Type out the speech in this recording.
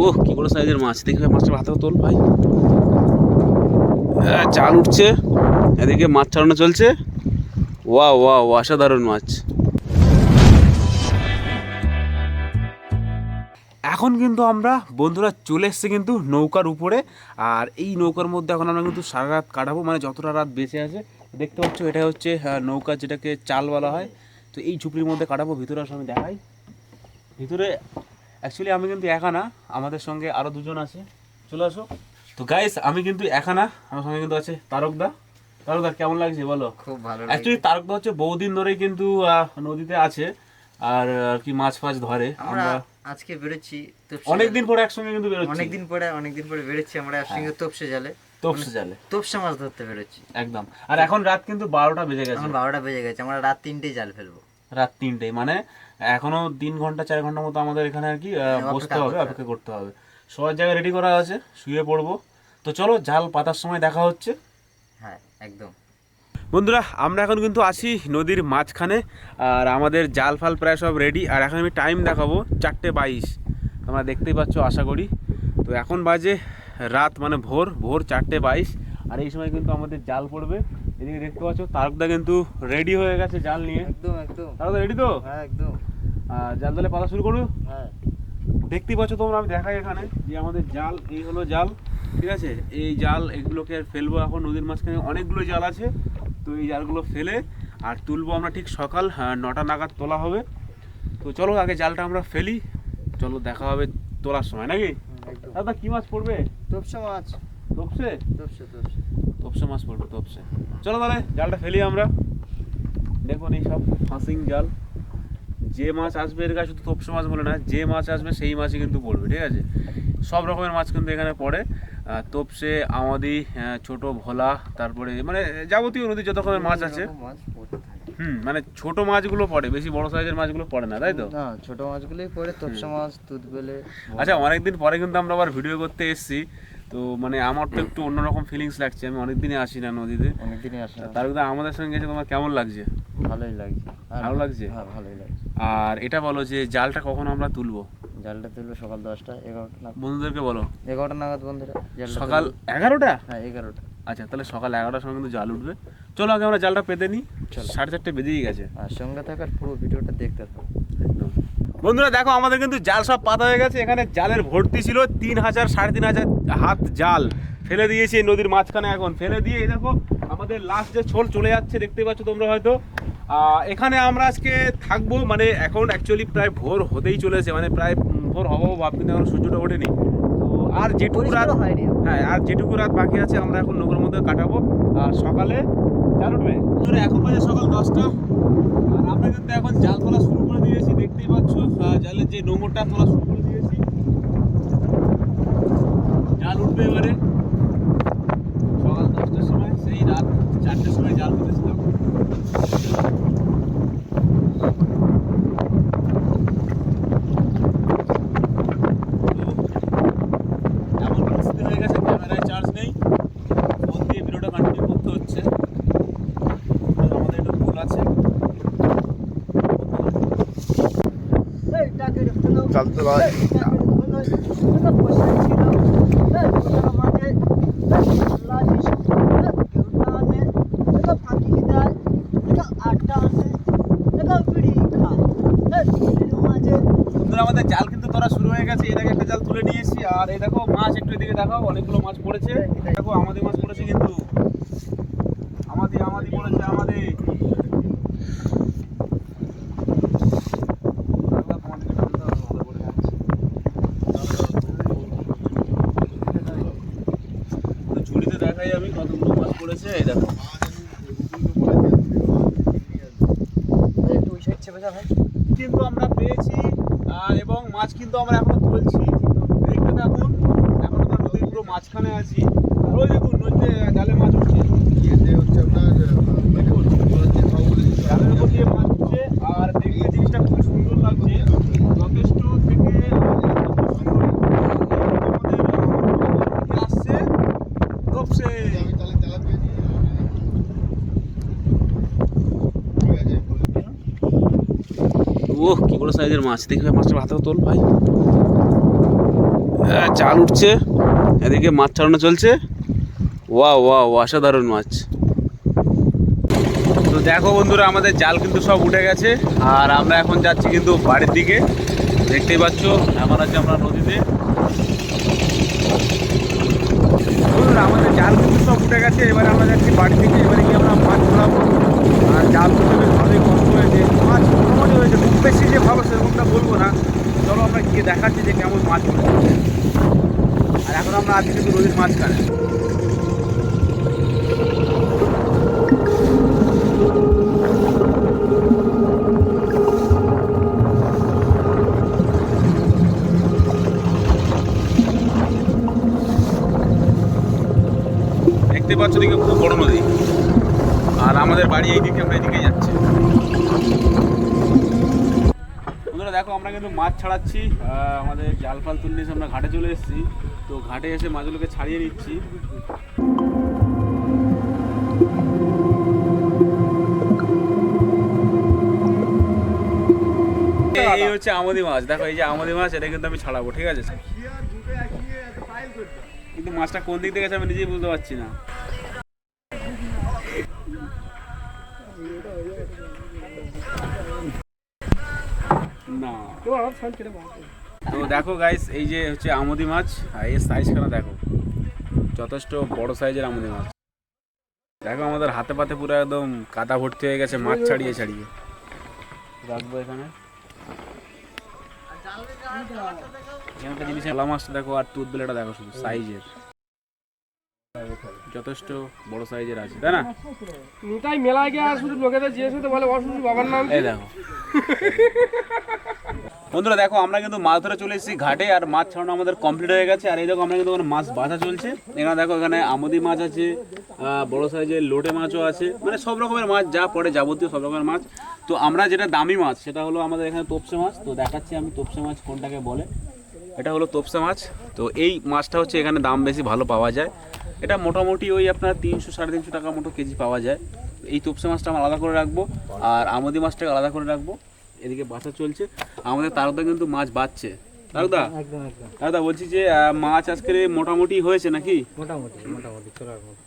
ওহ কি বড় সাইজের মাছ, দেখি ভাই মাছটা হাতে তোল ভাই। জাল উঠছে, এদিকে মাছ ছাড়ানো চলছে। ওয়া ওয়া অসাধারণ মাছ। এখন কিন্তু আমরা বন্ধুরা চলে এসেছি কিন্তু নৌকার উপরে। আর এই নৌকার মধ্যে এখন আমরা কিন্তু সারা রাত কাটাবো, মানে যতটা রাত বেঁচে আছে। দেখতে পাচ্ছ এটা হচ্ছে নৌকা, যেটাকে চাল বলা হয়। তো এই ঝুপড়ির মধ্যে কাটাবো। ভিতরে আসো, আমি দেখাই। ভিতরে অ্যাকচুয়ালি আমি কিন্তু একা না, আমাদের সঙ্গে আরও দুজন আছে। চলে আসো। তো গাইস আমি কিন্তু একা না, আমার সঙ্গে কিন্তু আছে তারকদা। তারকদা কেমন লাগছে বলো? খুব ভালো। অ্যাকচুয়ালি তারকদা হচ্ছে বহুদিন ধরেই কিন্তু নদীতে আছে আর কি মাছ ফাছ ধরে। আমরা আজকে বেরোচ্ছি অনেকদিন পরে একসঙ্গে কিন্তু বেরোচ্ছি। অনেকদিন পরে বেরোচ্ছি আমরা একসঙ্গে তোপসে জালে তোপসে মাছ ধরতে বেরোচ্ছি একদম। আর এখন রাত কিন্তু 12টা বেজে গেছে। এখন 12টা বেজে গেছে, আমরা রাত 3টেই জাল ফেলবো। রাত 3টে মানে এখনো 3 ঘন্টা 4 ঘন্টার মতো আমাদের এখানে আর কি বসতে হবে, অপেক্ষা করতে হবে। সবার জায়গায় রেডি করা আছে, শুয়ে পড়বো। তো চলো জাল পাতার সময় দেখা হচ্ছে। হ্যাঁ একদম। বন্ধুরা আমরা এখন কিন্তু আছি নদীর মাঝখানে, আর আমাদের জাল ফাল প্রায় সব রেডি। আর এখন আমি টাইম দেখাবো 4:22, তোমরা দেখতেই পাচ্ছ আশা করি। তো এখন বাজে রাত মানে ভোর 4:22। আর এই সময় কিন্তু আমাদের জাল পড়বে। এদিকে দেখতে পাচ্ছ তারকদা কিন্তু রেডি হয়ে গেছে জাল নিয়ে। একদম একদম। তারকদা রেডি তো? হ্যাঁ একদম। জাল তাহলে পাতা শুরু করো। হ্যাঁ দেখতেই পাচ্ছ তোমরা, আমি দেখাই এখানে যে আমাদের জাল, এই হলো জাল, ঠিক আছে। এই জাল এগুলোকে ফেলবো এখন নদীর মাঝখানে, অনেকগুলো জাল আছে। তো এই জালগুলো ফেলে আর তুলবো আমরা ঠিক সকাল 9টা নাগাদ তোলা হবে। তো চলো আগে জালটা আমরা ফেলি, চলো দেখা হবে তোলার সময়, নাকি? দাদা কি মাছ পড়বে? তোপসে মাছ। তোপসে? তোপসে তোপসে তোপসে মাছ পড়বে, তোপসে। চলো তাহলে জালটা ফেলি আমরা। দেখুন এই সব ফাঁসিং জাল, যে মাছ আসবে এর কাছে শুধু তোপসে মাছ বলে না, যে মাছ আসবে সেই মাছই কিন্তু পড়বে, ঠিক আছে। সব রকমের মাছ কিন্তু এখানে পড়ে, তোপসে, আমাদি, ছোট ভোলা, তারপরে মানে যাবতীয় নদীর যত রকমের মাছ আছে। মানে ছোট মাছগুলো পড়ে, বেশি বড় সাইজের মাছগুলো পড়ে না, তাই তো? না, ছোট মাছগুলোই পড়ে, তোপসে মাছ, তুতবেলে। আচ্ছা অনেকদিন পরে কিন্তু আমরা আবার ভিডিও করতে এসেছি, তো মানে আমার তো একটু অন্যরকম ফিলিংস লাগছে। আমি অনেকদিনই আসি না নদীতে, অনেকদিনই আসে না। তার মধ্যে আমাদের সঙ্গে গেছে, তোমার কেমন লাগছে? ভালোই লাগছে। ভালো লাগছে? হ্যাঁ ভালোই লাগছে। আর এটা বলো যে জালটা কখন আমরা তুলবো? জালটা তুলবো সকাল 10টা 11টা নাগাদ। বন্ধুদেরকে বলো 11টা নাগাদ বন্ধুরা। সকাল 11টা? হ্যাঁ 11টা। আচ্ছা তাহলে সকাল 11টার সময় কিন্তু জাল উঠবে। চলো আগে আমরা জালটা পেতে নিই। 4:30 বেজেই গেছে। আর সঙ্গে থাকার পুরো ভিডিওটা দেখতে থাকো। বন্ধুরা দেখো আমাদের কিন্তু জাল সব পাতা হয়ে গেছে। এখানে জালের ভর্তি ছিল 3000 3,500 হাত জাল ফেলে দিয়েছি এই নদীর মাঝখানে। এখন ফেলে দিয়ে এই দেখো আমাদের লাস্ট যে ছোল চলে যাচ্ছে, দেখতে পাচ্ছ তোমরা হয়তো। এখানে আমরা আজকে থাকবো, মানে এখন অ্যাকচুয়ালি প্রায় ভোর হতেই চলেছে, মানে প্রায় ভোর হবো ভাব, কিন্তু এখন সূর্যটা ওঠেনি। তো আর যেটুকু রাত, হ্যাঁ আর যেটুকু রাত বাকি আছে আমরা এখন নৌকার মধ্যে কাটাবো, আর সকালে জাল উঠবে। এখন বাজে সকাল 10টা, আর আমরা কিন্তু এখন জাল তোলা শুরু করে দিয়েছি। দেখতেই পাচ্ছ জালের যে নোংরটা তোলা শুরু করে দিয়েছি। জাল উঠবে এবারে সকাল 10টার সময়, সেই রাত 4টের সময় জাল তুলেছিলাম। এমন পরিস্থিতি হয়ে গেছে, ক্যামেরায় চার্জ নেই, ফোন দিয়ে ভিডিওটা কন্টিনিউ করতে হচ্ছে। আমাদের একটু ভুল আছে। চালতে ভাই আমাদের জাল কিন্তু তোরা শুরু হয়ে গেছে। এর আগে একটা জাল তুলে নিয়েছি, আর এই দেখো মাছ একটু এদিকে দেখাও, অনেকগুলো মাছ পড়েছে। দেখো আমাদের মাছ পড়েছে কিন্তু, আমাদের পড়েছে আমাদের। ঝুড়িতে দেখাই আমি কতগুলো মাছ পড়েছে, এই দেখো। কিন্তু আমরা পেয়েছি, এবং মাছ কিন্তু আমরা এখনো তুলছি। দেখতে থাকুন, এখন আমরা নদীর পুরো মাঝখানে আছি। আর ওই দেখুন নদীতে জালে মাছ উঠছে, হচ্ছে আপনার দেখুন জালের উপর দিয়ে মাছ উঠছে। আর দেখতে জিনিসটা খুব সুন্দর লাগছে, যথেষ্ট থেকে আমাদের আসছে তোপসে। ওহ কি বড় সাইজের মাছ, দেখি ভাই মাছটা হাতে তোল ভাই। জাল উঠছে, এদিকে মাছ ছাড়ানো চলছে। ওয়া ওয়া অসাধারণ মাছ। তো দেখো বন্ধুরা, আমাদের জাল কিন্তু সব উঠে গেছে আর আমরা এখন যাচ্ছি কিন্তু বাড়ির দিকে। দেখতেই পাচ্ছ এখন আছে আমরা নদীতে। বন্ধুরা আমাদের জাল কিন্তু সব উঠে গেছে, এবারে আমরা যাচ্ছি বাড়ি থেকে। এবারে কি আমরা মাছ ধরাবো। আর জাল উঠে বেশ ভালোই কষ্ট হয়েছে, মাছ মোটামুটি হয়েছে, খুব বেশি যে ভালো সেরকমটা বলবো না। চলো আমরা গিয়ে দেখাচ্ছি যে কেমন মাছ উঠেছে। আর এখন আমরা আছি কিন্তু নদীর মাঝখানে। দেখতে পাচ্ছ দিকে খুব বড় নদী, আর আমাদের বাড়ি এই দিকে, আমরা এইদিকে যাচ্ছি। বন্ধুরা দেখো আমরা কিন্তু মাছ ছাড়াচ্ছি, আমাদের জাল ফাল তুলে এসে আমরা ঘাটে চলে এসেছি। তো ঘাটে এসে মাছগুলোকে ছাড়িয়ে নিচ্ছি। এই হচ্ছে আমদি মাছ, দেখো এই যে আমদি মাছ, এটা কিন্তু আমি ছাড়াবো, ঠিক আছে? কিন্তু মাছটা কোন দিক থেকে গেছে আমি নিজেই বুঝতে পারছি না। তো দেখো গাইস, এই যে হচ্ছে আমদি মাছ, আর এর সাইজখানা দেখো, যথেষ্ট বড় সাইজের আমদি মাছ। দেখো আমাদের হাতে পাতে পুরো একদম কাদা ভর্তি হয়ে গেছে মাছ ছাড়িয়ে ছাড়িয়ে। রাখবো এখানে একটা জিনিস, এলা মাছটা দেখো আর তুত বেলাটা দেখো, শুধু সাইজের যথেষ্ট বড় সাইজের আছে, তাই না? নিতাই মেলায় গিয়ে শুধু লোকেদের জিজ্ঞেস করতে বলে অসুস্থ বাবার নাম। এই দেখো বন্ধুরা, দেখো আমরা কিন্তু মাছ ধরে চলে এসেছি ঘাটে, আর মাছ ছাড়ানো আমাদের কমপ্লিট হয়ে গেছে। আর এই দেখো আমরা কিন্তু মাছ বাঁধা চলছে। এখানে দেখো, এখানে আমদি মাছ আছে, বড় সাইজের লোটে মাছও আছে, মানে সব রকমের মাছ যা পড়ে যাবতীয় সব রকমের মাছ। তো আমরা যেটা দামি মাছ সেটা হলো আমাদের এখানে তোপসে মাছ। তো দেখাচ্ছি আমি তোপসে মাছ কোনটাকে বলে। এটা হলো তোপসে মাছ। তো এই মাছটা হচ্ছে এখানে দাম বেশি ভালো পাওয়া যায়। এটা মোটামুটি ওই আপনার 300-350 টাকা মতো কেজি পাওয়া যায়। এই তোপসে মাছটা আমরা আলাদা করে রাখবো, আর আমদি মাছটাকে আলাদা করে রাখবো। এদিকে বাছা চলছে, আমাদের তারদা কিন্তু মাছ বাচ্ছে। তারদা তারদা বলছি যে মাছ আজকে মোটামুটি হয়েছে নাকি? মোটামুটি চলার মতো।